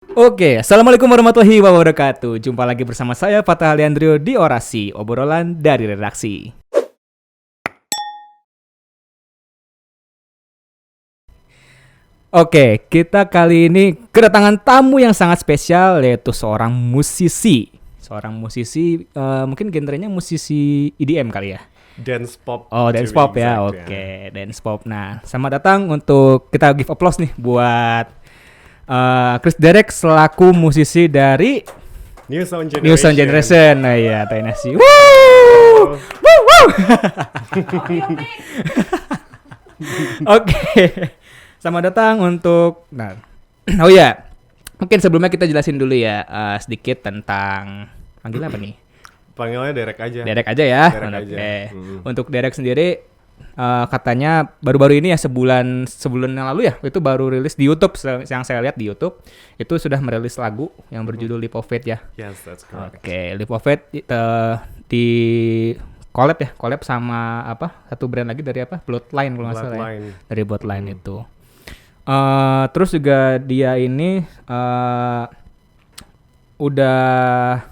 Assalamualaikum warahmatullahi wabarakatuh. Jumpa lagi bersama saya Fatah Leandrio di Orasi, obrolan dari redaksi. Kita kali ini kedatangan tamu yang sangat spesial, yaitu seorang musisi. Mungkin genrenya musisi EDM kali ya. Dance pop. Oh, dance pop ya. Dance pop. Nah, selamat datang untuk kita give applause nih buat Chris Derek selaku musisi dari New Sound Generation. Nah iya, TNSC. Oke. Selamat datang untuk oh ya. Mungkin sebelumnya kita jelasin dulu ya sedikit tentang panggil apa nih? Panggilnya Derek aja. Derek aja ya. Derek aja. Untuk Derek sendiri katanya baru-baru ini ya sebulan yang lalu ya itu baru rilis di YouTube yang saya lihat di YouTube itu sudah merilis lagu yang berjudul Leap of Faith ya. Yes, that's correct. Leap of Faith di collab sama satu brand lagi dari Bloodline kalau nggak salah ya. Dari Bloodline itu. Terus juga dia ini udah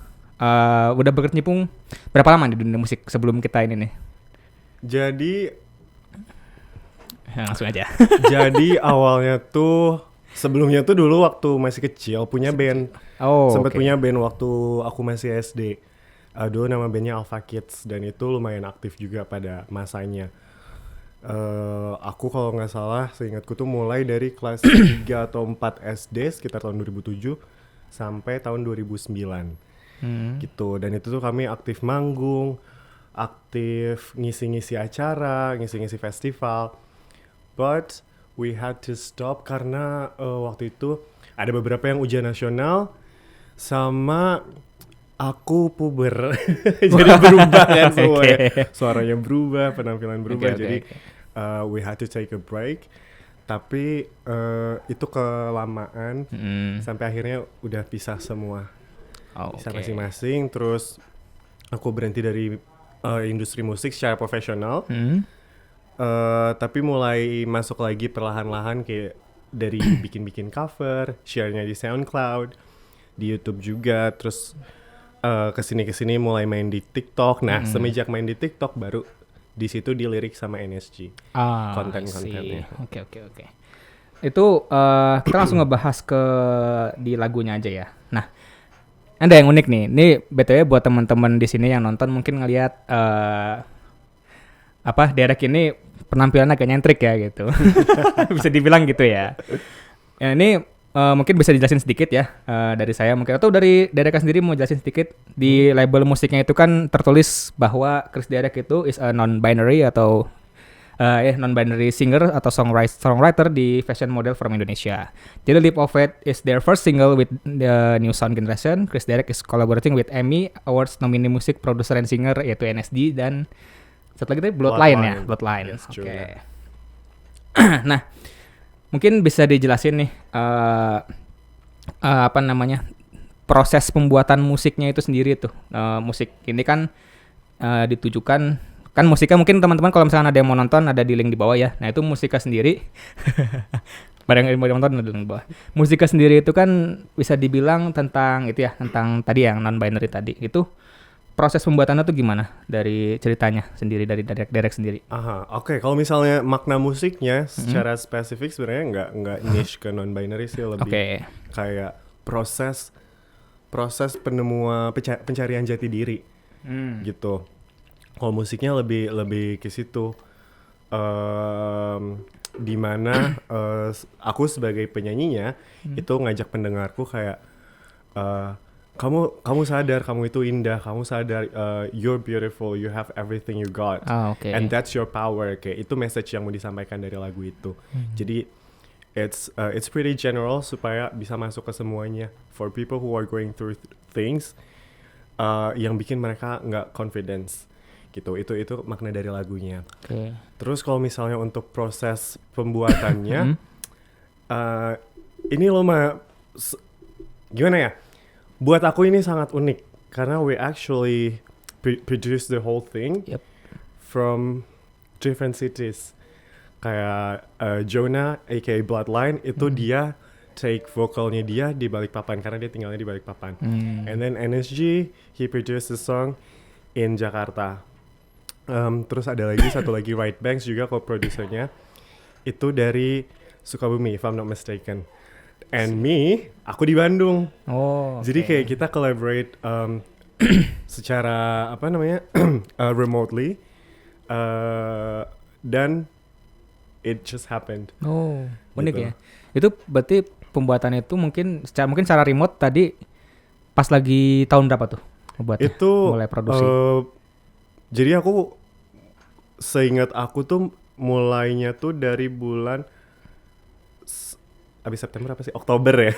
berkecimpung berapa lama di dunia musik sebelum kita ini nih? Jadi langsung aja. Jadi awalnya tuh sebelumnya tuh dulu waktu masih kecil punya band. Sempat punya band waktu aku masih SD. Dulu nama bandnya Alpha Kids dan itu lumayan aktif juga pada masanya. Aku kalau nggak salah seingatku tuh mulai dari kelas 3 atau 4 SD sekitar tahun 2007 sampai tahun 2009 gitu. Dan itu tuh kami aktif manggung, aktif ngisi-ngisi acara, ngisi-ngisi festival. But we had to stop karena waktu itu ada beberapa yang ujian nasional sama aku puber. Jadi berubah kan semuanya. Suaranya berubah, penampilan berubah. Jadi we had to take a break. Tapi itu kelamaan sampai akhirnya udah pisah semua. Pisah masing-masing. Terus aku berhenti dari industri musik secara profesional. Tapi mulai masuk lagi perlahan-lahan kayak dari bikin-bikin cover, share-nya di SoundCloud, di YouTube juga. Terus kesini mulai main di TikTok. Nah, semenjak main di TikTok baru di situ dilirik sama NSG konten-kontennya. Oke. Itu kita langsung ngebahas di lagunya aja ya. Nah, ada yang unik nih. Ini BTW buat teman-teman di sini yang nonton mungkin ngelihat Derek ini penampilannya agak nyentrik ya gitu. Bisa dibilang gitu ya. Ya ini mungkin bisa dijelasin sedikit ya dari saya mungkin atau dari Derek sendiri mau jelasin sedikit di label musiknya itu kan tertulis bahwa Chris Derek itu is a non-binary atau non-binary singer atau songwriter di fashion model from Indonesia. Jadi Leap of Faith is their first single with the New Sound Generation. Chris Derek is collaborating with Emmy Awards nominee music producer and singer yaitu NSD dan satu lagi tadi Bloodline ya, Bloodline. Yes, Oke. Nah, mungkin bisa dijelasin nih proses pembuatan musiknya itu sendiri tuh. Musik ini kan ditujukan kan musiknya mungkin teman-teman kalau misalnya ada yang mau nonton ada di link di bawah ya. Nah, itu musiknya sendiri. Barang yang mau nonton ada di link di bawah. Musiknya sendiri itu kan bisa dibilang tentang itu ya, tentang tadi yang non-binary tadi. Itu proses pembuatannya tuh gimana dari ceritanya sendiri dari Derek sendiri? Oke. Kalau misalnya makna musiknya secara spesifik sebenarnya nggak niche ke non-binary sih, lebih kayak proses pencarian jati diri gitu. Kalau musiknya lebih ke situ, di mana aku sebagai penyanyinya itu ngajak pendengarku kayak kamu sadar kamu itu indah, kamu sadar you're beautiful, you have everything you got, and that's your power. Kayak itu message yang mau disampaikan dari lagu itu. Jadi it's pretty general supaya bisa masuk ke semuanya for people who are going through things yang bikin mereka nggak confidence gitu. Itu makna dari lagunya. Terus kalau misalnya untuk proses pembuatannya ini gimana ya? Buat aku ini sangat unik karena we actually produce the whole thing from different cities. Kayak Jonah aka Bloodline itu dia take vokalnya dia di Balikpapan karena dia tinggalnya di Balikpapan. And then NSG he produced the song in Jakarta. Terus ada lagi satu lagi Right Banks juga co-producernya itu dari Sukabumi if I'm not mistaken. And me, aku di Bandung. Jadi kayak kita collaborate secara apa namanya remotely dan it just happened. Unik gitu. ya. Itu berarti pembuatannya itu mungkin secara remote tadi pas lagi tahun berapa tuh membuatnya? Itu mulai produksi. Jadi aku seingat aku tuh mulainya tuh dari bulan abis September apa sih? Oktober ya.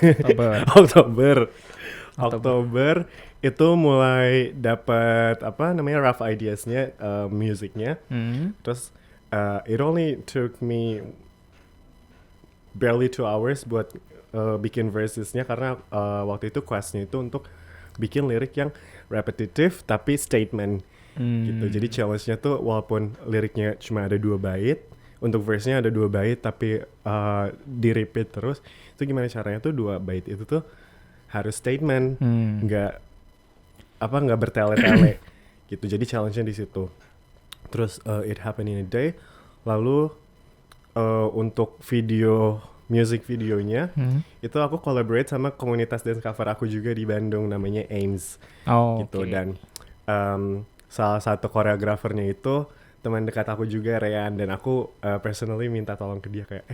Oktober itu mulai dapat apa namanya rough ideasnya musiknya. Terus it only took me barely 2 hours buat bikin versesnya karena waktu itu questnya itu untuk bikin lirik yang repetitif tapi statement gitu. Jadi challenge-nya tuh walaupun liriknya cuma ada 2 bait, untuk verse-nya ada 2 bait tapi di-repeat terus. Itu gimana caranya tuh 2 bait itu tuh harus statement, nggak bertele-tele gitu. Jadi challenge-nya di situ. Terus it happened in a day. Lalu untuk music videonya itu aku collaborate sama komunitas dance cover aku juga di Bandung namanya Ames gitu. Dan salah satu koreografernya itu teman dekat aku juga, Rean, dan aku personally minta tolong ke dia kayak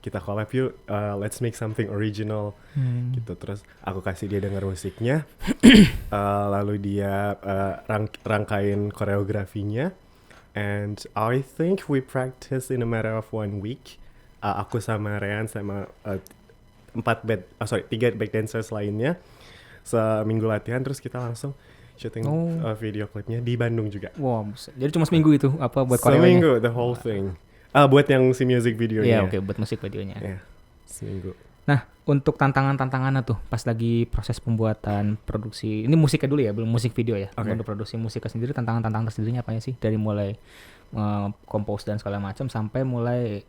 kita collab yuk, let's make something original gitu. Terus aku kasih dia denger musiknya, lalu dia rangkain koreografinya, and I think we practice in a matter of 1 week. Aku sama Rean sama 3 back dancers lainnya seminggu latihan, terus kita langsung syuting video klipnya di Bandung juga. Jadi cuma seminggu itu apa buat koreonya? Seminggu, the whole thing. Buat yang si music videonya. Iya, buat musik videonya. Iya, seminggu. Nah, untuk tantangannya tuh pas lagi proses pembuatan produksi, ini musiknya dulu ya, belum musik video ya. Untuk produksi musiknya sendiri, tantangan tersendirinya apa ya sih? Dari mulai compose dan segala macam sampai mulai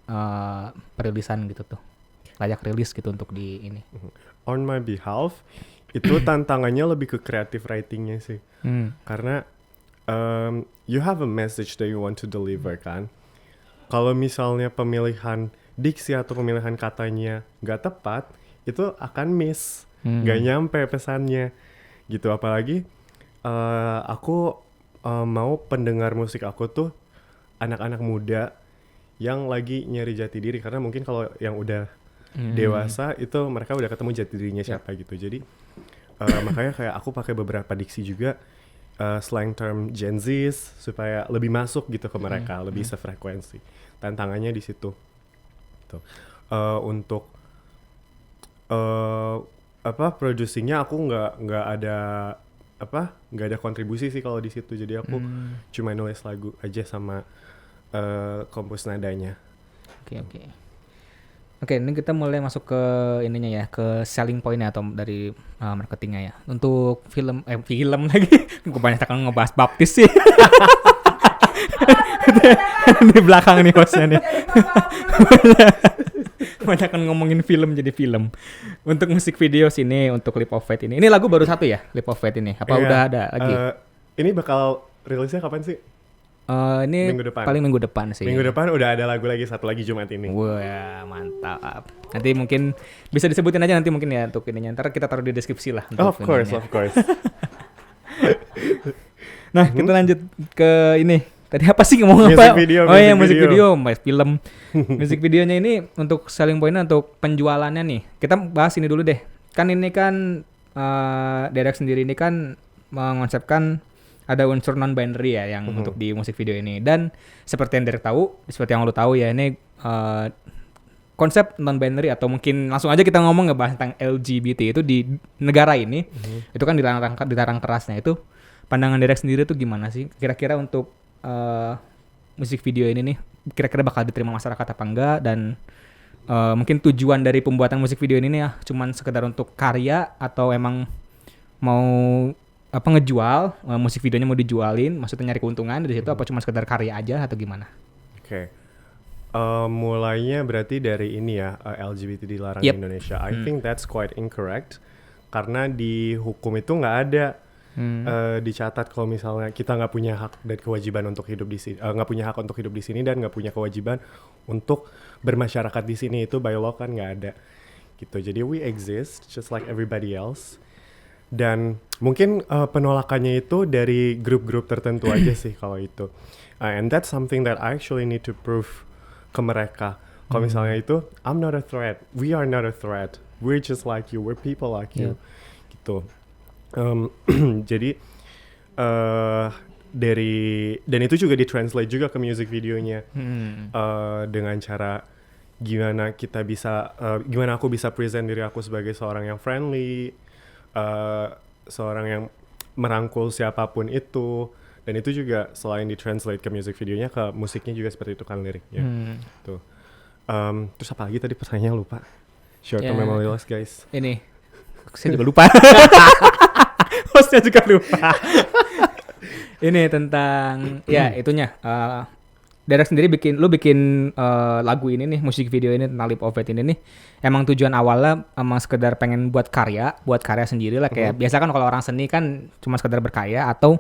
perilisan gitu tuh. Layak rilis gitu untuk di ini. On my behalf, itu tantangannya lebih ke creative writing-nya sih. Karena you have a message that you want to deliver kan. Kalau misalnya pemilihan diksi atau pemilihan katanya nggak tepat, itu akan miss, nggak nyampe pesannya gitu. Apalagi aku mau pendengar musik aku tuh anak-anak muda yang lagi nyari jati diri, karena mungkin kalau yang udah dewasa itu mereka udah ketemu jati dirinya siapa gitu. Jadi makanya kayak aku pakai beberapa diksi juga, slang term Gen Z supaya lebih masuk gitu ke mereka, lebih sefrekuensi. Tantangannya di situ. Tuh. Untuk producingnya aku nggak ada kontribusi sih kalau di situ. Jadi aku cuma nulis lagu aja sama kompos nadanya. Oke, ini kita mulai masuk ke ininya ya, ke selling point-nya atau dari marketingnya ya. Untuk film lagi, gue banyak akan ngebahas baptis sih. Di belakang nih hostnya nih. Banyak akan ngomongin film jadi film. Untuk musik video sini, untuk Leap of Faith ini lagu baru 1 ya, Leap of Faith ini. Apa udah ada lagi? Ini bakal rilisnya kapan sih? Ini minggu depan. Paling minggu depan sih. Minggu depan udah ada lagu lagi, satu lagi Jumat ini. Wah, mantap. Nanti mungkin bisa disebutin aja nanti mungkin ya untuk ininya. Ntar kita taruh di deskripsi lah. Of course. Nah, kita lanjut ke ini. Tadi apa sih ngomong apa? Musik video, film. Musik videonya ini untuk selling point-nya, untuk penjualannya nih. Kita bahas ini dulu deh. Kan ini kan Derek sendiri ini kan mengonsepkan ada unsur non-binary ya yang untuk di musik video ini. Dan seperti yang Derek tahu, seperti yang lo tahu ya, ini konsep non-binary atau mungkin langsung aja kita ngomong ngebahas tentang LGBT itu di negara ini, itu kan dilarang kerasnya. Itu pandangan Derek sendiri tuh gimana sih? Kira-kira untuk musik video ini nih, kira-kira bakal diterima masyarakat apa enggak? Dan mungkin tujuan dari pembuatan musik video ini nih ya cuman sekedar untuk karya atau emang mau ngejual, musik videonya mau dijualin, maksudnya nyari keuntungan dari situ, apa cuma sekedar karya aja atau gimana? Oke. Mulainya berarti dari ini ya, LGBT dilarang di Indonesia. I think that's quite incorrect karena di hukum itu nggak ada dicatat kalau misalnya kita nggak punya hak dan kewajiban untuk hidup di sini, nggak punya hak untuk hidup di sini dan nggak punya kewajiban untuk bermasyarakat di sini, itu by law kan nggak ada gitu. Jadi we exist just like everybody else. Dan mungkin penolakannya itu dari grup-grup tertentu aja sih kalau itu. And that's something that I actually need to prove ke mereka. Kalau misalnya itu, I'm not a threat, we are not a threat, we're just like you, we're people like you, gitu. Jadi dari dan itu juga ditranslate juga ke music videonya dengan cara gimana kita bisa, gimana aku bisa present diri aku sebagai seorang yang friendly, seorang yang merangkul siapapun itu. Dan itu juga selain ditranslate ke music videonya, ke musiknya juga seperti itu kan liriknya. Tuh. Terus apa lagi tadi pertanyaannya lupa. Short term memory loss guys. Ini, saya juga lupa. Hostnya juga lupa. Ini tentang ya itunya. Derek sendiri bikin lagu ini nih, musik video ini tentang Leap of Faith ini nih, emang tujuan awalnya emang sekedar pengen buat karya sendiri lah, kayak biasa kan kalau orang seni kan cuma sekedar berkarya atau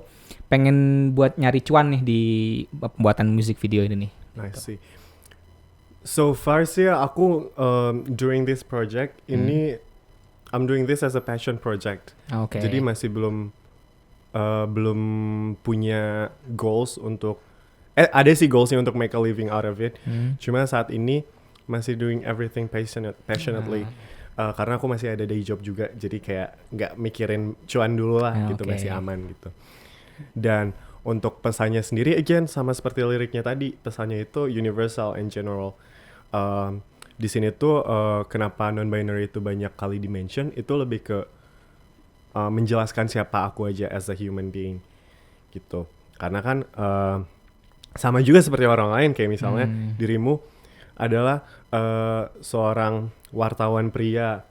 pengen buat nyari cuan nih di pembuatan musik video ini nih. I see. So far sih aku during this project ini I'm doing this as a passion project. Okay. Jadi masih belum punya goals untuk ada sih goalsnya untuk make a living out of it. Cuma saat ini masih doing everything passionately. Karena aku masih ada day job juga, jadi kayak nggak mikirin cuan dulu lah gitu, masih aman gitu. Dan untuk pesannya sendiri, again sama seperti liriknya tadi, pesannya itu universal and general. Di sini tuh kenapa non-binary itu banyak kali dimention, itu lebih ke menjelaskan siapa aku aja as a human being gitu. Karena kan sama juga seperti orang lain, kayak misalnya dirimu adalah seorang wartawan pria,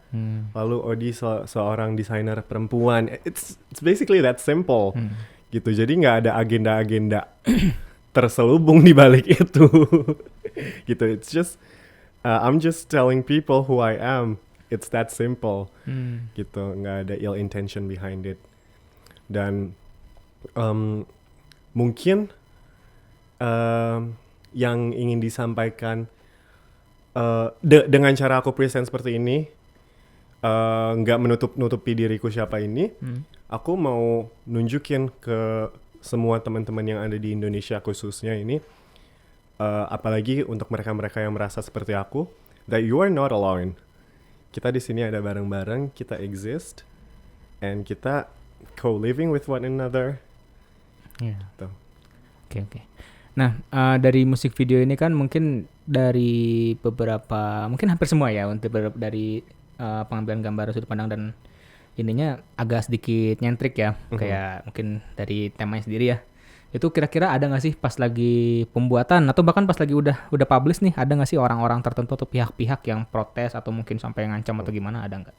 lalu Odi seorang desainer perempuan. It's basically that simple gitu. Jadi nggak ada agenda-agenda terselubung di balik itu gitu. It's just I'm just telling people who I am. It's that simple gitu. Nggak ada ill intention behind it. Dan mungkin yang ingin disampaikan dengan cara aku present seperti ini, nggak menutupi diriku siapa ini. Aku mau nunjukin ke semua teman-teman yang ada di Indonesia khususnya ini, apalagi untuk mereka-mereka yang merasa seperti aku, that you are not alone. Kita di sini ada bareng-bareng, kita exist, and kita co-living with one another. Oke. Nah, dari musik video ini kan mungkin dari beberapa, mungkin hampir semua ya, untuk dari pengambilan gambar sudut pandang dan ininya agak sedikit nyentrik ya, kayak mungkin dari temanya sendiri ya. Itu kira-kira ada nggak sih pas lagi pembuatan atau bahkan pas lagi udah publish nih, ada nggak sih orang-orang tertentu atau pihak-pihak yang protes atau mungkin sampai ngancam atau gimana, ada nggak?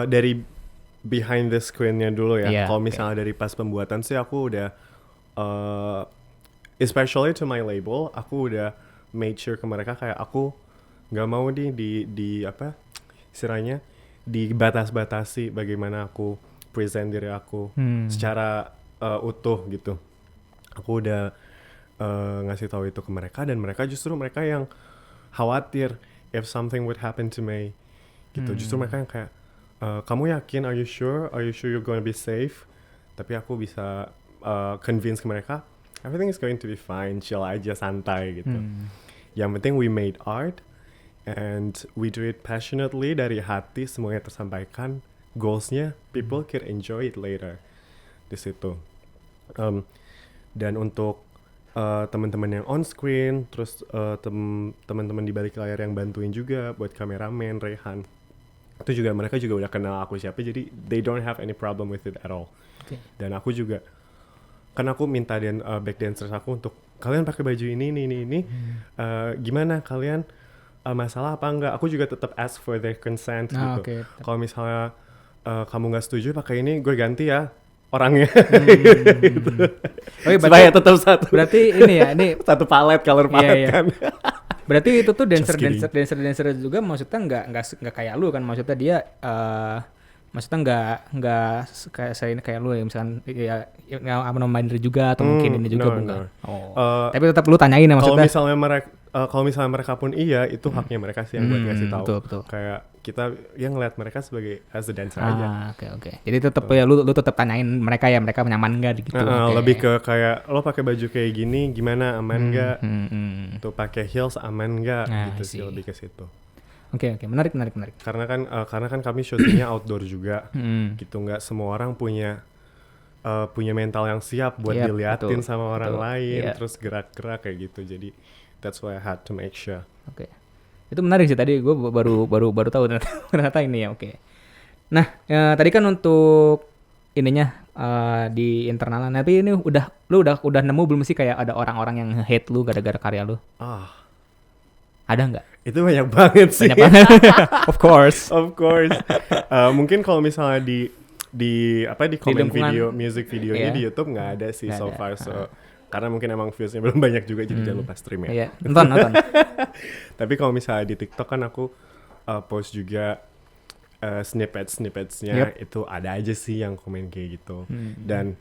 Dari behind the screen-nya dulu ya. Kalau misalnya dari pas pembuatan sih aku udah especially to my label, aku udah made sure ke mereka kayak aku nggak mau di apa istilahnya dibatas-batasi bagaimana aku present diri aku secara utuh gitu. Aku udah ngasih tahu itu ke mereka, dan mereka yang khawatir if something would happen to me gitu. Justru mereka yang kayak kamu yakin, are you sure you're gonna be safe? Tapi aku bisa convince ke mereka everything is going to be fine, chill aja, santai gitu. Yang penting we made art and we do it passionately, dari hati, semuanya tersampaikan. Goalsnya people can enjoy it later di situ. Dan untuk teman-teman yang on screen, terus teman-teman di balik layar yang bantuin juga buat kameramen, Rehan, itu juga mereka juga udah kenal aku siapa, jadi they don't have any problem with it at all. Dan aku juga, kan aku minta back dancers aku untuk kalian pakai baju ini, gimana kalian masalah apa enggak? Aku juga tetap ask for their consent gitu. Kalau misalnya kamu nggak setuju pakai ini, gue ganti ya. orangnya. Gitu. Oh, Supaya tetap satu. Berarti ini ya, ini satu palet, color palet kan. Berarti itu tuh dancer juga maksudnya nggak kayak lu kan, maksudnya dia maksudnya nggak kayak saya ini kayak lu ya, misalkan ya minder juga atau mungkin ini juga bukan. Tapi tetap lu tanyain ya maksudnya. Kalau misalnya mereka pun iya, itu haknya mereka sih yang buat kasih tahu. Betul. Kayak kita yang ngeliat mereka sebagai as a dancer aja. Oke. Jadi tetap ya lu tetap tanyain mereka ya, mereka nyaman enggak gitu. Lebih ke kayak lo pakai baju kayak gini gimana, aman enggak? Tuh pakai heels aman enggak? Gitu sih, lebih ke situ. Oke, menarik. Karena kan kami syutingnya outdoor juga. Gitu, nggak semua orang punya mental yang siap buat diliatin sama orang lain, terus gerak-gerak kayak gitu. Jadi that's why I had to make sure. Oke. Itu menarik sih, tadi gue baru tahu ternyata ini ya. Oke. Nah, tadi kan untuk ininya di internal, tapi ini lu udah nemu belum sih kayak ada orang-orang yang hate lu gara-gara karya lu? Ada nggak? Itu banyak banget sih. Banyak banget. Of course. Mungkin kalau misalnya di komen video, music videonya di YouTube nggak ada sih so far. Karena mungkin emang viewsnya belum banyak juga, jadi jangan lupa stream ya. Iya, nonton. Tapi kalau misalnya di TikTok kan aku post juga snippetsnya, itu ada aja sih yang komen kayak gitu. Dan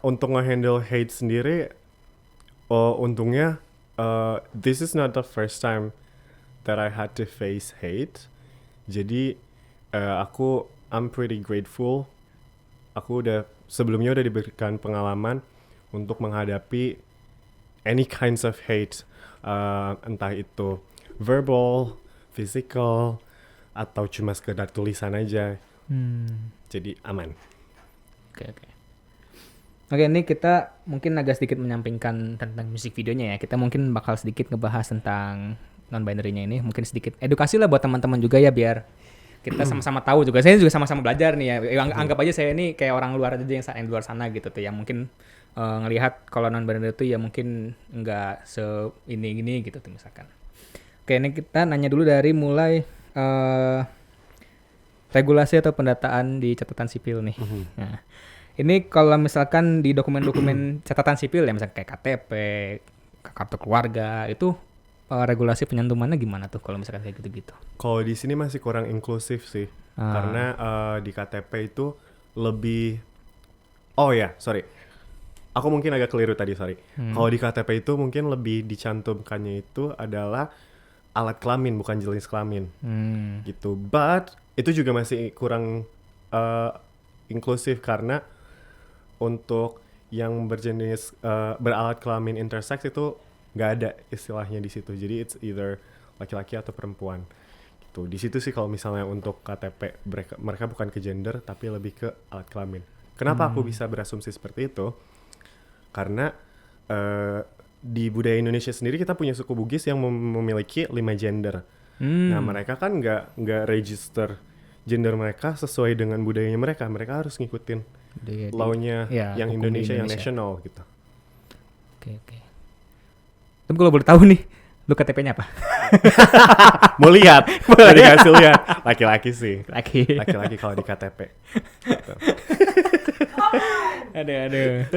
untuk nge-handle hate sendiri, untungnya this is not the first time that I had to face hate. Jadi I'm pretty grateful. Aku sebelumnya udah diberikan pengalaman untuk menghadapi any kinds of hate, entah itu verbal, physical, atau cuma sekedar tulisan aja. Jadi aman. Oke, ini kita mungkin agak sedikit menyampingkan tentang musik videonya ya. Kita mungkin bakal sedikit ngebahas tentang non-binary-nya ini. Mungkin sedikit edukasi lah buat teman-teman juga ya, biar kita sama-sama tahu juga. Saya juga sama-sama belajar nih ya. Anggap aja saya ini kayak orang luar aja yang di luar sana gitu tuh, yang mungkin ngelihat kalau non-binary itu ya mungkin nggak ini gitu tuh misalkan. Oke, ini kita nanya dulu dari mulai regulasi atau pendataan di catatan sipil nih. Nah, ini kalau misalkan di dokumen-dokumen catatan sipil ya, misalkan kayak KTP, kartu keluarga, itu regulasi penyantumannya gimana tuh kalau misalkan kayak gitu-gitu? Kalau di sini masih kurang inklusif sih, karena di KTP itu lebih, aku mungkin agak keliru tadi, sorry. Kalau di KTP itu mungkin lebih dicantumkannya itu adalah alat kelamin, bukan jenis kelamin, gitu. But itu juga masih kurang inklusif, karena untuk yang berjenis beralat kelamin intersex itu nggak ada istilahnya di situ. Jadi it's either laki-laki atau perempuan. Gitu. Di situ sih kalau misalnya untuk KTP mereka bukan ke gender tapi lebih ke alat kelamin. Kenapa aku bisa berasumsi seperti itu? Karena di budaya Indonesia sendiri kita punya suku Bugis yang memiliki 5 gender. Nah mereka kan nggak register gender mereka sesuai dengan budayanya mereka. Mereka harus ngikutin law-nya yang Indonesia yang nasional gitu. Oke. Tapi kalau boleh tahu nih, lu KTP-nya apa? Mau lihat, boleh dikasih lihat. Laki-laki sih. Laki-laki kalau di KTP. Gitu. Aduh.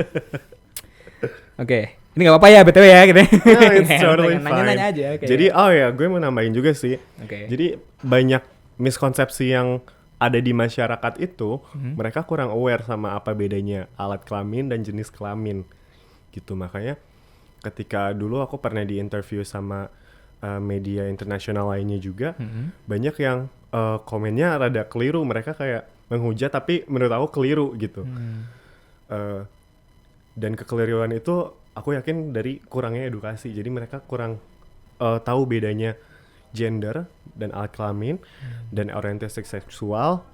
Oke. Ini gak apa-apa ya BTW ya gitu. No, it's totally fine. Nanya-nanya aja. Okay. Jadi gue mau nambahin juga sih. Jadi banyak miskonsepsi yang ada di masyarakat itu, mereka kurang aware sama apa bedanya alat kelamin dan jenis kelamin. Gitu, makanya ketika dulu aku pernah di interview sama media internasional lainnya juga, banyak yang komennya rada keliru. Mereka kayak menghujat tapi menurut aku keliru gitu. Dan kekeliruan itu aku yakin dari kurangnya edukasi. Jadi mereka kurang tahu bedanya gender dan alat kelamin dan orientasi seksual,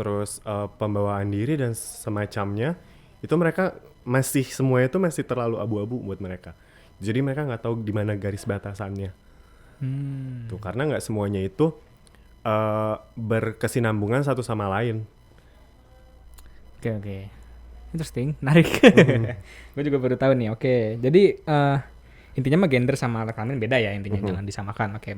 terus pembawaan diri dan semacamnya. Itu mereka semuanya itu masih terlalu abu-abu buat mereka. Jadi mereka nggak tahu di mana garis batasannya. Tuh, karena nggak semuanya itu berkesinambungan satu sama lain. Oke. Interesting, menarik. Gue juga baru tahu nih. Oke, jadi intinya mah gender sama alat kelamin beda ya intinya, jangan disamakan. Oke.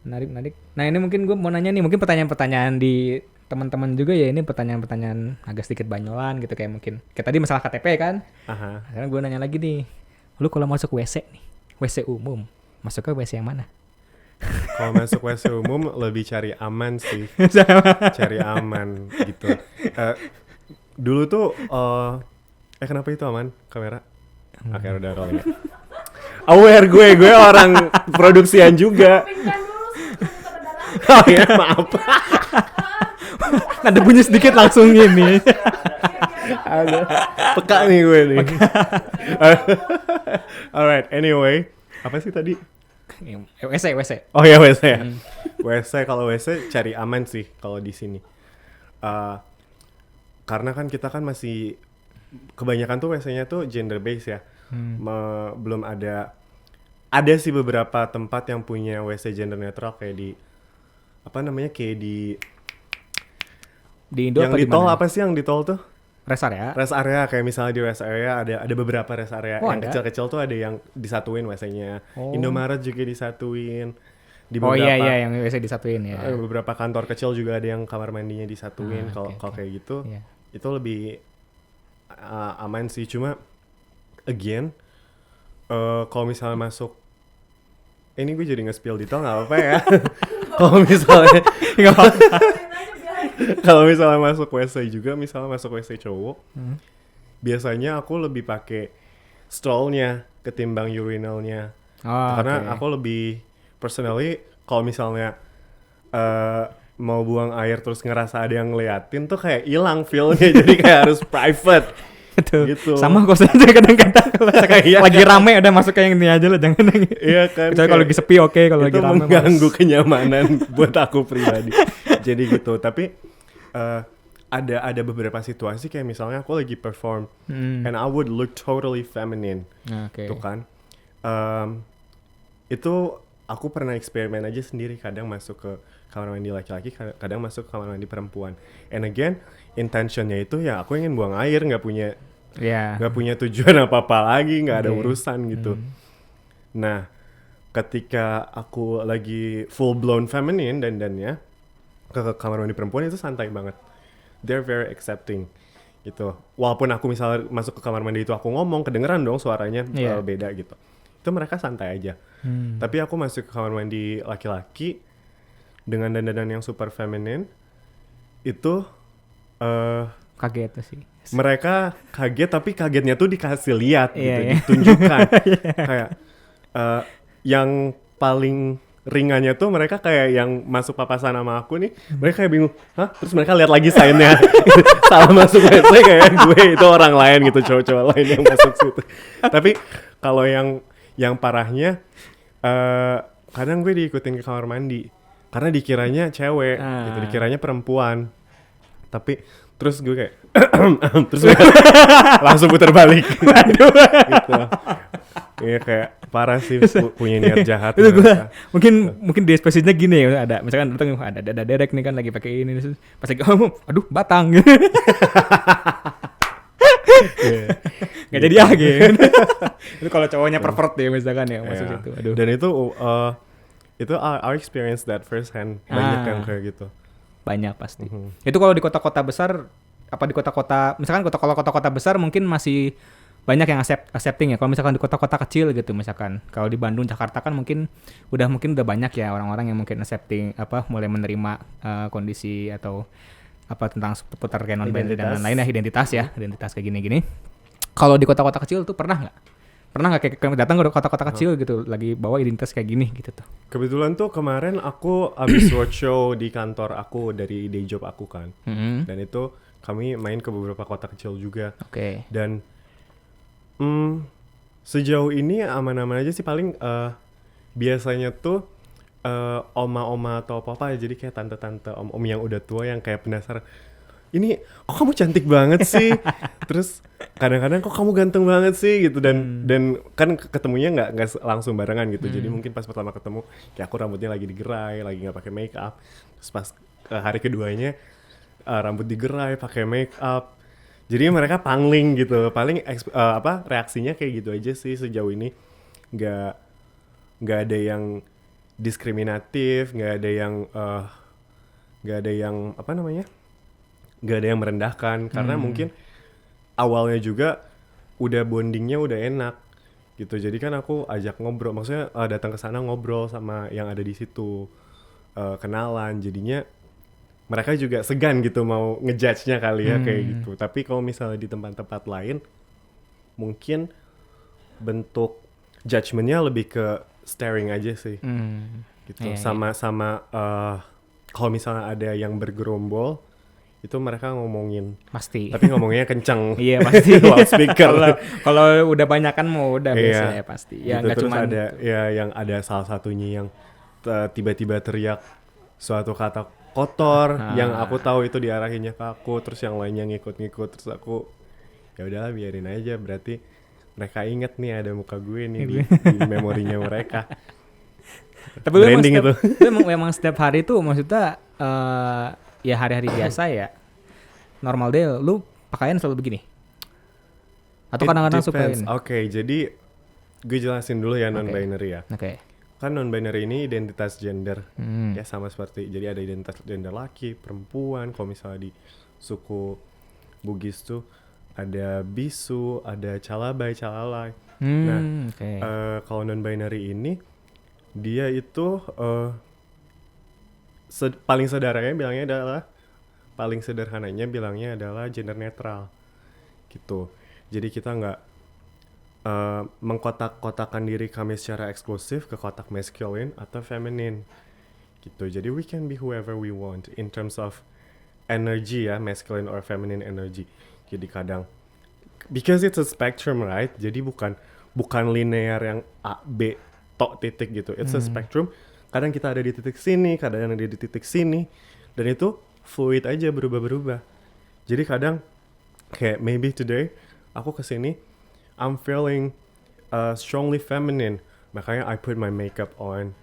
Menarik. Nah ini mungkin gue mau nanya nih, mungkin pertanyaan-pertanyaan di teman-teman juga ya, ini pertanyaan-pertanyaan agak sedikit banyolan gitu, kayak mungkin kayak tadi masalah KTP kan. Sekarang gue nanya lagi nih, lu kalau masuk WC nih, WC umum, masuk ke WC yang mana? Kalau masuk WC umum lebih cari aman sih. Cari aman gitu. Dulu tuh kenapa itu aman kamera? Oke, udah kalau ya. Aware gue orang produksian juga. Oh ya, maaf. Ada bunyi sedikit langsung gini. Ada peka nih gue nih. Alright, anyway, apa sih tadi? WC. Oh ya, WC ya. Kalau WC cari aman sih kalau di sini. Karena kan kita kan masih kebanyakan tuh WC-nya tuh gender based ya. Belum ada sih beberapa tempat yang punya WC gender netral kayak di kayak di Indo yang di tol apa sih yang di tol tuh? Rest area. Rest area kayak misalnya di rest area ada beberapa rest area yang ada? kecil-kecil tuh ada yang disatuin WC-nya. Indomaret juga disatuin. Di iya yang WC disatuin ya. Beberapa kantor kecil juga ada yang kamar mandinya disatuin. Kalau kayak gitu, itu lebih aman sih. Cuma again, kalau misalnya masuk, ini gue jadi nge-spill detail nggak apa-apa ya. Kalau misalnya masuk WC juga, misalnya masuk WC cowok, biasanya aku lebih pakai stall-nya ketimbang urinal-nya. Karena aku lebih personally, kalau misalnya mau buang air terus ngerasa ada yang ngeliatin tuh kayak hilang feel-nya, jadi kayak harus private. Gitu. Sama kok saya kadang-kadang kalau lagi rame udah masuk kayak ini aja lah, jangan. Iya kan. Kecuali kalau lagi sepi kalau lagi rame. Itu mengganggu kenyamanan buat aku pribadi. Jadi gitu. Tapi ada beberapa situasi kayak misalnya aku lagi perform and I would look totally feminine. Tuh kan. Itu aku pernah eksperimen aja sendiri, kadang masuk ke kamar mandi laki-laki, kadang masuk ke kamar mandi perempuan. And again, intentionnya itu ya aku ingin buang air, nggak punya tujuan apa-apa lagi, nggak ada urusan gitu. Nah, ketika aku lagi full blown feminine dandannya ke kamar mandi perempuan, itu santai banget. They're very accepting gitu. Walaupun aku misalnya masuk ke kamar mandi itu aku ngomong, kedengeran dong suaranya beda gitu. Itu mereka santai aja. Tapi aku masuk ke kamar mandi laki-laki dengan dandanan yang super feminine, itu kaget sih. Mereka kaget, tapi kagetnya tuh dikasih lihat gitu, ditunjukkan. Kayak yang paling ringannya tuh mereka kayak yang masuk papasan sama aku nih, mereka kayak bingung, hah? Terus mereka lihat lagi sign-nya, salah masuk WC kayak gue itu orang lain gitu, cowok-cowok lain yang masuk situ. Tapi kalau yang parahnya, kadang gue diikutin ke kamar mandi karena dikiranya cewek, gitu, dikiranya perempuan. Tapi terus gue kayak terus gue langsung putar balik. Gitu. Iya kayak parah sih, punya niat jahat. Itu gue mungkin di ekspresinya gini ya, ada misalkan datang ada Derek nih kan lagi pakai ini, pas lagi aduh batang. Nggak jadi gitu. Itu kalau cowoknya pervert ya misalkan ya masuk situ. Aduh. Dan itu our experience that first hand, banyak yang kayak gitu. Banyak pasti. Itu kalau di kota-kota besar, apa di kota-kota, misalkan kota-kota besar mungkin masih banyak yang accepting ya. Kalau misalkan di kota-kota kecil gitu, misalkan kalau di Bandung, Jakarta kan mungkin udah banyak ya orang-orang yang mungkin accepting, mulai menerima kondisi atau tentang seputar kayak non-binary dan lain-lain ya, identitas kayak gini-gini. Kalau di kota-kota kecil tuh pernah nggak kayak datang ke kota-kota kecil gitu, lagi bawa identitas kayak gini gitu tuh? Kebetulan tuh kemarin aku abis roadshow di kantor aku dari day job aku kan, dan itu kami main ke beberapa kota kecil juga. Dan sejauh ini aman-aman aja sih, paling biasanya tuh oma-oma atau apa-apa, jadi kayak tante-tante, om-om yang udah tua yang kayak penasaran, ini kok kamu cantik banget sih, terus kadang-kadang kok kamu ganteng banget sih gitu, dan kan ketemunya nggak langsung barengan gitu, jadi mungkin pas pertama ketemu kayak aku rambutnya lagi digerai, lagi nggak pakai make up, terus pas hari keduanya rambut digerai pakai make up, jadi mereka pangling gitu, paling reaksinya kayak gitu aja sih sejauh ini, nggak ada yang diskriminatif, nggak ada yang apa namanya, nggak ada yang merendahkan karena mungkin awalnya juga udah bondingnya udah enak gitu. Jadi kan aku ajak ngobrol, maksudnya datang ke sana ngobrol sama yang ada di situ, kenalan, jadinya mereka juga segan gitu mau ngejudge-nya kali ya kayak gitu. Tapi kalau misalnya di tempat-tempat lain mungkin bentuk judgement-nya lebih ke staring aja sih. Gitu. Sama-sama kalau misalnya ada yang bergerombol itu mereka ngomongin. Pasti. Tapi ngomongnya kencang. Iya pasti. Loudspeaker. Kalau udah banyakan mau udah biasanya pasti. Ya nggak cuma ada ya yang ada salah satunya yang tiba-tiba teriak suatu kata kotor yang aku tahu itu diarahinnya ke aku, terus yang lainnya ngikut-ngikut, terus aku ya udahlah biarin aja, berarti mereka inget nih ada muka gue nih di memorinya mereka. Tapi branding itu. Memang setiap hari tuh maksudnya ya hari-hari biasa ya. Normal deh lu pakaian selalu begini. Atau kadang-kadang suka ini. Oke, jadi gue jelasin dulu ya non-binary ya. Oke. Kan non-binary ini identitas gender. Ya sama seperti, jadi ada identitas gender laki, perempuan. Kalau misalnya di suku Bugis tuh ada bisu, ada calabai, calalai. Kalau non-binary ini dia itu paling sederhananya bilangnya adalah gender netral gitu. Jadi kita nggak mengkotak-kotakan diri kami secara eksklusif ke kotak masculine atau feminine gitu. Jadi we can be whoever we want in terms of energy ya, masculine or feminine energy. Jadi kadang because it's a spectrum, right? Jadi bukan linear yang A, B, tok titik gitu. It's a spectrum. Kadang kita ada di titik sini, kadang ada di titik sini, dan itu fluid aja, berubah-berubah. Jadi kadang kayak maybe today aku kesini I'm feeling strongly feminine, makanya I put my makeup on,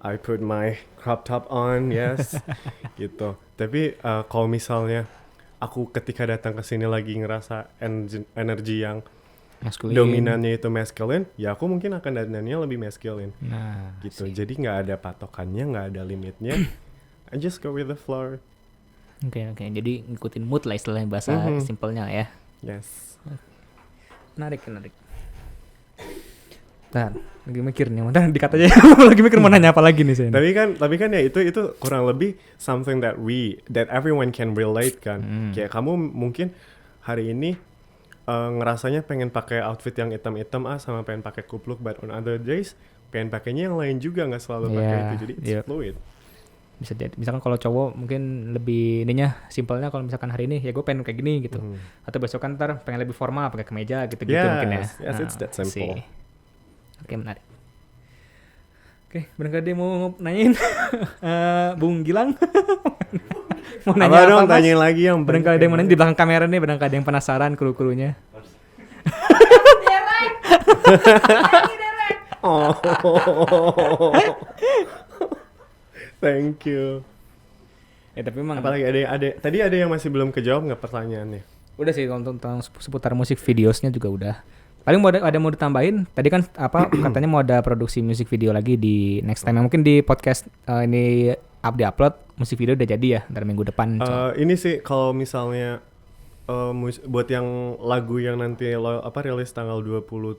I put my crop top on, yes, gitu. Tapi kalau misalnya aku ketika datang ke sini lagi ngerasa energi yang masculine, dominannya itu masculine, ya aku mungkin akan dandannya lebih masculine. Nah, gitu. Jadi nggak ada patokannya, nggak ada limitnya. I just go with the flow. Oke. Jadi ngikutin mood lah istilahnya, bahasa simpelnya ya. Yes. Menarik. Bentar, lagi mikir nih, bentar dikat aja. Lagi mikir mau nanya apa lagi nih saya. Tapi kan ya itu kurang lebih something that everyone can relate kan. Kayak kamu mungkin hari ini ngerasanya pengen pakai outfit yang hitam-hitam sama pengen pakai kupluk, but on other days pengen pakainya yang lain juga, nggak selalu pakai itu. Jadi it's fluid. Bisa jadi, misalkan kalau cowok mungkin lebih ininya simpelnya, kalau misalkan hari ini ya gue pengen kayak gini gitu, atau besok kan ntar pengen lebih formal pakai kemeja gitu-gitu mungkin ya. Yes, it's that simple. Oke, menarik. Oke, barangkali mau nanyain Bung Gilang. Mau nanya apa dong, tanyain lagi yang barangkali ada yang mau nanya di belakang kamera nih, barangkali ada yang penasaran kru-krunya. Thank you. Ya tapi emang apalagi tadi ada yang masih belum kejawab nggak pertanyaannya? Udah sih, tentang seputar musik videosnya juga udah. Paling mau ditambahin. Tadi kan katanya mau ada produksi musik video lagi di next time. Mungkin di podcast ini upload musik video udah jadi ya dari minggu depan. Ini sih kalau misalnya buat yang lagu yang nanti rilis tanggal 27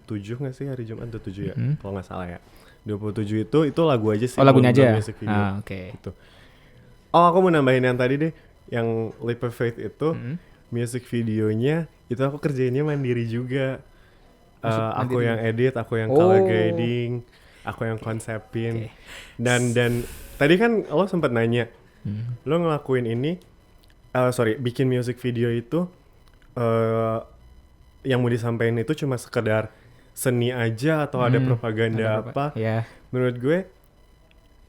nggak sih, hari Jumat 27 ya kalau nggak salah ya. 27 itu lagu aja sih. Oh, lagunya aja. Music video. Oke. Gitu. Oh, aku mau nambahin yang tadi deh, yang Leap of Faith itu music videonya itu aku kerjainnya mandiri juga. Aku yang edit, aku yang color grading, aku yang konsepin. Dan tadi kan lo sempat nanya, lo ngelakuin ini, bikin music video itu yang mau disampaikan itu cuma sekedar seni aja atau ada propaganda apa? Menurut gue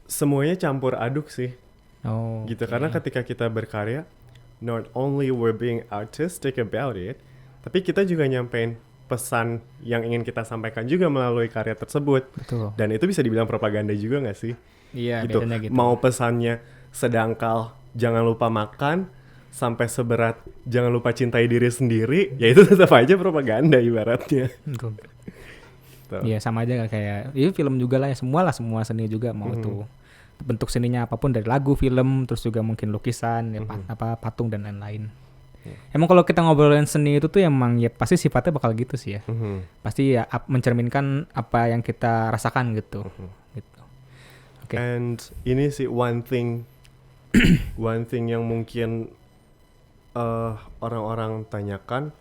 semuanya campur aduk sih. Gitu. Karena ketika kita berkarya, not only we're being artistic about it, tapi kita juga nyampein pesan yang ingin kita sampaikan juga melalui karya tersebut. Betul. Dan itu bisa dibilang propaganda juga nggak sih? Iya, gitu. Gitu. Mau pesannya sedangkal jangan lupa makan, sampai seberat jangan lupa cintai diri sendiri, ya itu tetap aja propaganda ibaratnya. Betul. Iya, sama aja kayak film juga lah ya, semua seni juga mau itu bentuk seninya apapun, dari lagu, film, terus juga mungkin lukisan, ya, patung dan lain-lain. Emang kalau kita ngobrolin seni itu tuh emang ya pasti sifatnya bakal gitu sih ya. Pasti ya mencerminkan apa yang kita rasakan gitu. Gitu. Okay. And ini sih one thing yang mungkin orang-orang tanyakan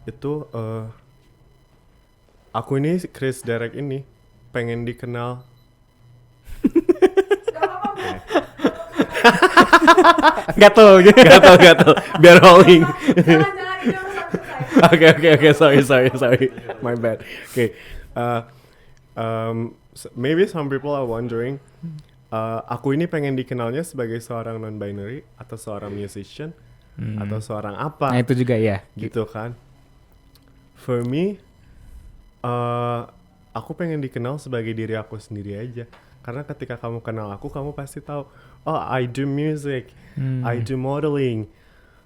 itu, aku ini Chris Derek ini pengen dikenal. Gatel. Biar rolling. Oke. Sorry. My bad. Okay. Maybe some people are wondering, aku ini pengen dikenalnya sebagai seorang non-binary atau seorang musician atau seorang apa? Nah itu juga ya. Gitu kan. For me, aku pengen dikenal sebagai diri aku sendiri aja. Karena ketika kamu kenal aku, kamu pasti tahu, oh I do music, I do modeling,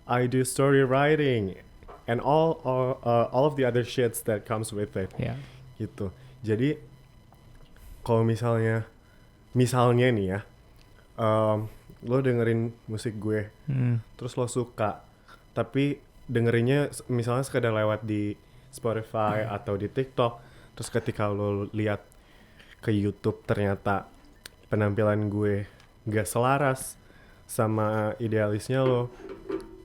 I do story writing, and all of the other shits that comes with it. Yeah. Gitu. Jadi kalau misalnya nih ya, lo dengerin musik gue, terus lo suka, tapi dengerinnya misalnya sekedar lewat di Spotify atau di TikTok, terus ketika lo lihat ke YouTube ternyata penampilan gue gak selaras sama idealisnya lo,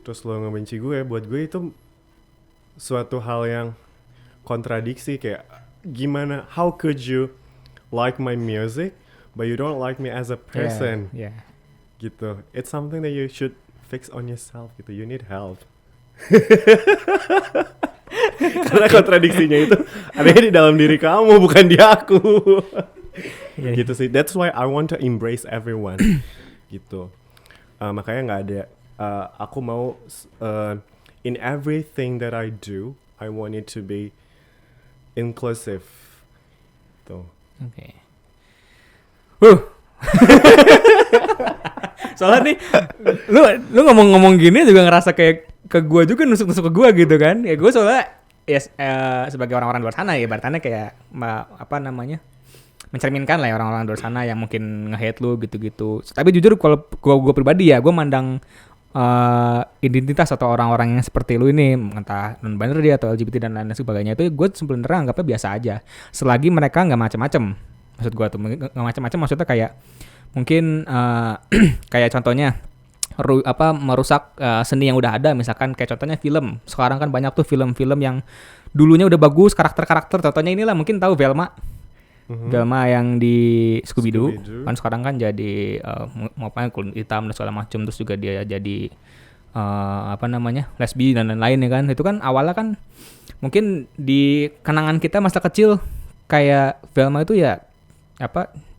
terus lo ngebenci gue, buat gue itu suatu hal yang kontradiksi. Kayak gimana, how could you like my music but you don't like me as a person? Yeah. Gitu. It's something that you should fix on yourself gitu. You need help. Karena kontradiksinya itu adanya di dalam diri kamu, bukan di aku. Gitu sih. That's why I want to embrace everyone. Gitu. Makanya nggak ada. Aku mau in everything that I do, I want it to be inclusive. Tuh. Oke. Soalnya nih, lu ngomong gini juga ngerasa kayak ke gue juga nusuk ke gue gitu kan. Ya gue soalnya sebagai orang-orang luar sana ya, berarti kayak mencerminkan lah ya orang-orang luar sana yang mungkin nge-hate lu gitu-gitu. Tapi jujur kalau gue pribadi ya, gue mandang identitas atau orang-orang yang seperti lu ini, entah non-binary atau LGBT dan lain sebagainya, itu gue sebenarnya anggapnya biasa aja. Selagi mereka nggak macam-macam. Maksud gue tuh nggak macam-macam, maksudnya kayak mungkin kayak contohnya merusak seni yang udah ada. Misalkan kayak contohnya film. Sekarang kan banyak tuh film-film yang dulunya udah bagus, karakter-karakter. Contohnya inilah, mungkin tahu Velma. Velma yang di Scooby-Doo. Kan sekarang kan jadi kulit hitam dan segala macam, terus juga dia jadi lesbi dan lain-lain ya kan. Itu kan awalnya kan mungkin di kenangan kita masa kecil kayak Velma itu ya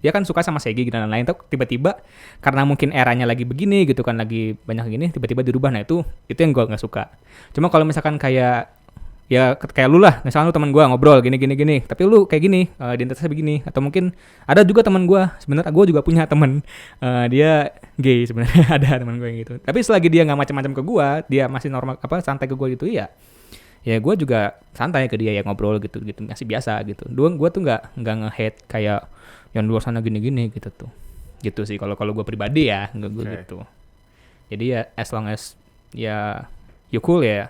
dia kan suka sama Shaggy dan lain-lain, tiba-tiba karena mungkin eranya lagi begini gitu kan, lagi banyak gini, tiba-tiba dirubah. Nah itu yang gue nggak suka. Cuma kalau misalkan kayak lu lah, misalkan lu teman gue ngobrol gini, tapi lu kayak gini, identitasnya begini, atau mungkin ada juga teman gue, sebenarnya gue juga punya teman, dia gay sebenarnya. Ada teman gue yang gitu. Tapi selagi dia nggak macam-macam ke gue, dia masih normal santai ke gue gitu ya gue juga santai ke dia, ya ngobrol gitu masih biasa gitu. Gue tuh nggak nge-hate kayak yang luar sana gini gitu sih kalau gue pribadi ya, gue gitu. Jadi ya as long as ya you cool ya,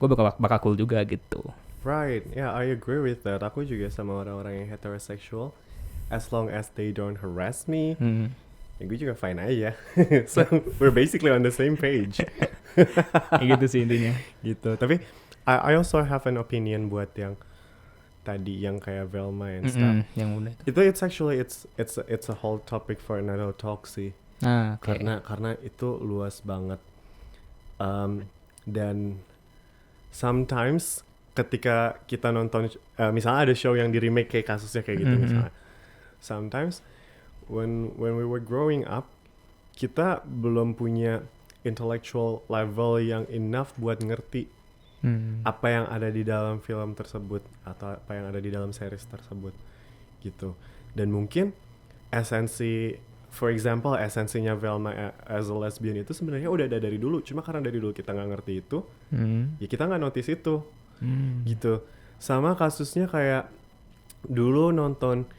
gue bakal cool juga gitu. Right, yeah, I agree with that. Aku juga sama orang-orang yang heterosexual, as long as they don't harass me, ya gue juga fine aja. So we're basically on the same page. Gitu sih intinya. Gitu. Tapi I also have an opinion buat yang tadi yang kayak Velma and stuff. Yang udah itu it's actually it's a whole topic for another talk sih. Okay. Karena itu luas banget. Dan sometimes ketika kita nonton misalnya ada show yang di remake kayak kasusnya kayak gitu misalnya. Sometimes when we were growing up, kita belum punya intellectual level yang enough buat ngerti apa yang ada di dalam film tersebut atau apa yang ada di dalam series tersebut gitu. Dan mungkin esensinya Velma as a lesbian itu sebenarnya udah ada dari dulu, cuma karena dari dulu kita nggak ngerti itu, ya kita nggak notice itu, gitu. Sama kasusnya kayak dulu nonton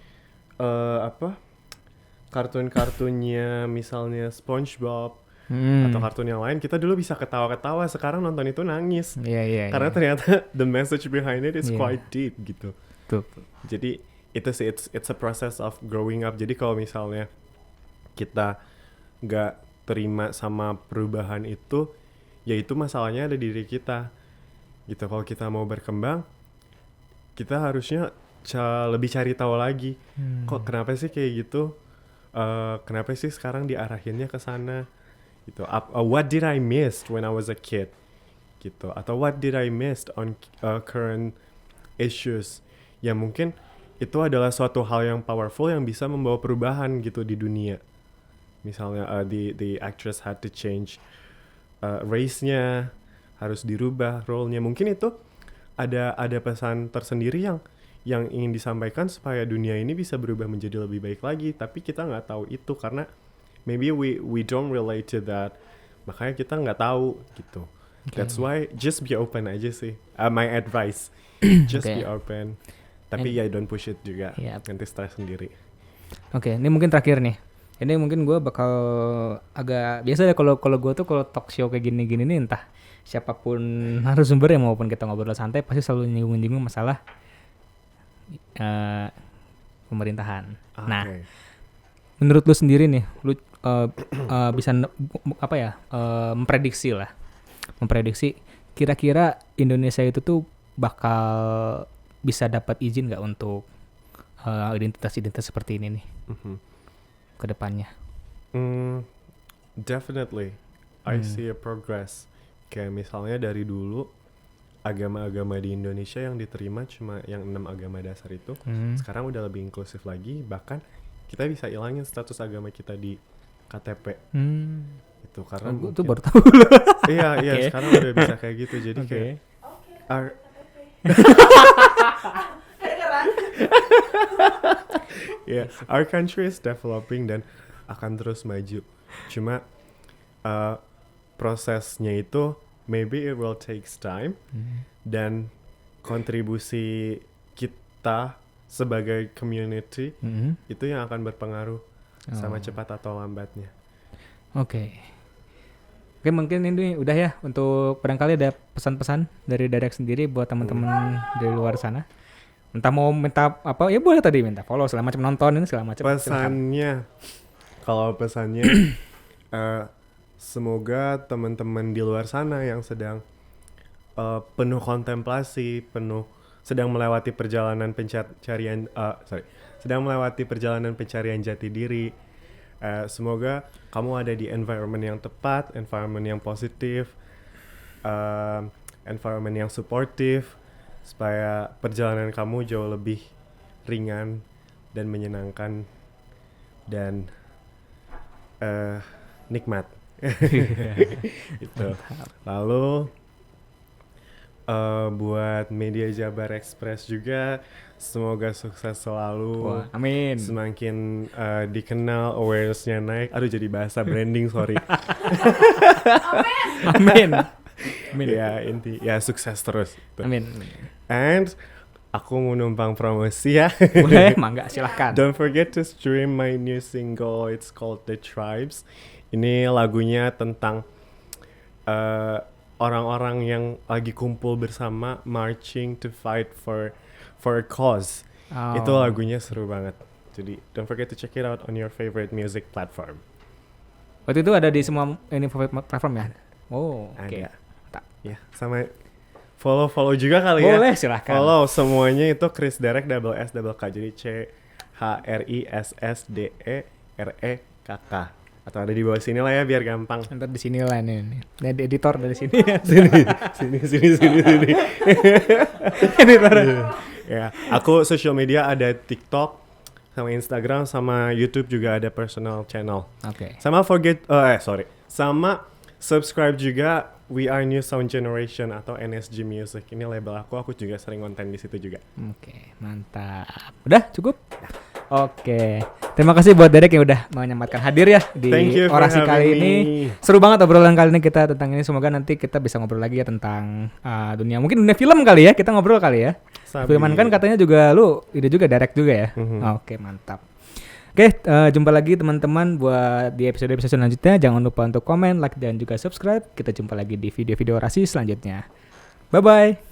kartun-kartunnya misalnya SpongeBob atau kartun yang lain, kita dulu bisa ketawa-ketawa, sekarang nonton itu nangis. Karena ternyata the message behind it is quite deep gitu. Jadi itu sih, it's a process of growing up. Jadi kalau misalnya kita nggak terima sama perubahan itu, ya itu masalahnya ada di diri kita gitu. Kalau kita mau berkembang, kita harusnya lebih cari tahu lagi, kok kenapa sih kayak gitu, kenapa sih sekarang diarahinnya ke sana gitu. What did I miss when I was a kid gitu, atau what did I miss on current issues, ya mungkin itu adalah suatu hal yang powerful yang bisa membawa perubahan gitu di dunia. Misalnya the actress had to change race-nya, harus dirubah role-nya. Mungkin itu ada pesan tersendiri yang ingin disampaikan supaya dunia ini bisa berubah menjadi lebih baik lagi, tapi kita nggak tahu itu karena maybe we don't relate to that, makanya kita nggak tahu gitu. That's why just be open aja sih, my advice. Just be open, tapi don't push it juga, nanti stres sendiri. Ini mungkin terakhir nih. Ini mungkin gue bakal agak biasa ya kalau gue tuh kalau talk show kayak gini-gini nih, entah siapapun narasumber ya maupun kita ngobrol santai pasti selalu nyinggung-nyinggung masalah pemerintahan. Nah, menurut lu sendiri nih, lu bisa memprediksi kira-kira Indonesia itu tuh bakal bisa dapat izin nggak untuk identitas seperti ini nih ke depannya? Definitely, I see a progress. Kayak misalnya dari dulu agama-agama di Indonesia yang diterima cuma yang 6 agama dasar itu, sekarang udah lebih inklusif lagi. Bahkan kita bisa ilangin status agama kita di KTP. Itu karena gue tuh baru tahu. Iya, sekarang udah bisa kayak gitu. Jadi kayak our country is developing dan akan terus maju. Cuma prosesnya itu maybe it will takes time, dan kontribusi kita sebagai community itu yang akan berpengaruh sama cepat atau lambatnya. Oke, mungkin ini udah ya, untuk barangkali ada pesan-pesan dari Derek sendiri buat teman-teman di luar sana. Entah mau minta apa, ya boleh tadi minta follow segala macam, nonton ini segala macam. Pesannya semoga teman-teman di luar sana yang sedang penuh kontemplasi, sedang melewati perjalanan pencarian jati diri, semoga kamu ada di environment yang tepat, environment yang positif, environment yang supportive, supaya perjalanan kamu jauh lebih ringan dan menyenangkan dan nikmat. Itu. Lalu buat media Jabar Express juga, semoga sukses selalu. Amin. Semakin dikenal, awareness-nya naik. Aduh, jadi bahasa branding, sorry. Amin. Ya sukses terus. Amin. And aku mau numpang promosi ya. Boleh, mangga, silahkan. Don't forget to stream my new single. It's called The Tribes. Ini lagunya tentang orang-orang yang lagi kumpul bersama, marching to fight for a cause. Itu lagunya seru banget. Jadi don't forget to check it out on your favorite music platform. Waktu itu ada di semua ini platform ya? Ada. Ya, sama follow juga kali ya. Boleh, silahkan. Follow semuanya itu Chris Derek _S_K. Jadi CHRISSDEREKK. Atau ada di bawah sini lah ya biar gampang. Ntar di sini lah nih. Di editor dari sini. sini. Editor. Ya, aku social media ada TikTok, sama Instagram, sama YouTube juga ada personal channel. Oke. Sama sama subscribe juga We Are New Sound Generation atau NSG Music. Ini label aku juga sering konten di situ juga. Oke, mantap. Udah cukup? Oke. Terima kasih buat Derek yang udah menyempatkan hadir ya di orasi kali ini. Seru banget obrolan kali ini kita tentang ini. Semoga nanti kita bisa ngobrol lagi ya tentang dunia film kali ya. Kita ngobrol kali ya. Filman kan katanya juga lu ide juga Derek juga ya. Oke, mantap. Oke, jumpa lagi teman-teman buat di episode-episode selanjutnya. Jangan lupa untuk komen, like, dan juga subscribe. Kita jumpa lagi di video-video orasi selanjutnya. Bye-bye.